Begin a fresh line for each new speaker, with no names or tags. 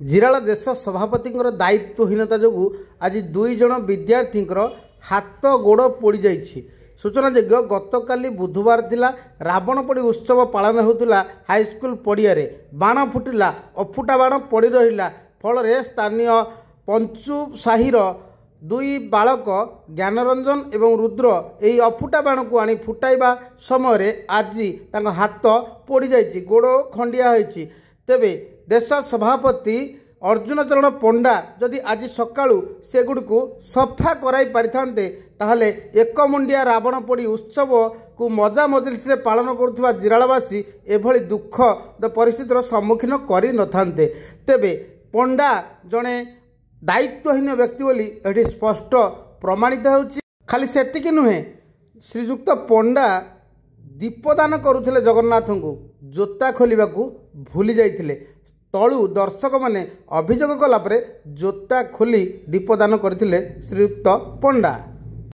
ଜିରାଳ ଦେଶ ସଭାପତିଙ୍କର ଦାୟିତ୍ୱହୀନତା ଯୋଗୁଁ ଆଜି ଦୁଇ ଜଣ ବିଦ୍ୟାର୍ଥୀଙ୍କର ହାତ ଗୋଡ଼ ପୋଡ଼ିଯାଇଛି। ସୂଚନାଯୋଗ୍ୟ ଗତକାଲି ବୁଧବାର ଥିଲା। ରାବଣପୋଡ଼ି ଉତ୍ସବ ପାଳନ ହେଉଥିଲା ହାଇସ୍କୁଲ ପଡ଼ିଆରେ। ବାଣ ଫୁଟିଲା, ଅଫୁଟା ବାଣ ପଡ଼ି ରହିଲା। ଫଳରେ ସ୍ଥାନୀୟ ପଞ୍ଚୁ ସାହିର ଦୁଇ ବାଳକ ଜ୍ଞାନରଞ୍ଜନ ଏବଂ ରୁଦ୍ର ଏହି ଅଫୁଟା ବାଣକୁ ଆଣି ଫୁଟାଇବା ସମୟରେ ଆଜି ତାଙ୍କ ହାତ ପୋଡ଼ିଯାଇଛି, ଗୋଡ଼ ଖଣ୍ଡିଆ ହୋଇଛି। ତେବେ ଦେଶ ସଭାପତି ଅର୍ଜୁନ ଚରଣ ପଣ୍ଡା ଯଦି ଆଜି ସକାଳୁ ସେଗୁଡ଼ିକୁ ସଫା କରାଇ ପାରିଥାନ୍ତେ, ତାହେଲେ ଏକମୁଣ୍ଡିଆ ରାବଣ ପୋଡ଼ି ଉତ୍ସବକୁ ମଜା ମଜଲିସରେ ପାଳନ କରୁଥିବା ଜିରାଳବାସୀ ଏଭଳି ଦୁଃଖଦ ପରିସ୍ଥିତିର ସମ୍ମୁଖୀନ କରିନଥାନ୍ତେ। ତେବେ ପଣ୍ଡା ଜଣେ ଦାୟିତ୍ୱହୀନ ବ୍ୟକ୍ତି ବୋଲି ଏଠି ସ୍ପଷ୍ଟ ପ୍ରମାଣିତ ହେଉଛି। ଖାଲି ସେତିକି ନୁହେଁ, ଶ୍ରୀଯୁକ୍ତ ପଣ୍ଡା ଦୀପଦାନ କରୁଥିଲେ ଜଗନ୍ନାଥଙ୍କୁ, ଜୋତା ଖୋଲିବାକୁ ଭୁଲି ଯାଇଥିଲେ। ତଳୁ ଦର୍ଶକମାନେ ଅଭିଯୋଗ କଲା ପରେ ଜୋତା ଖୋଲି ଦୀପଦାନ କରିଥିଲେ ଶ୍ରୀଯୁକ୍ତ ପଣ୍ଡା।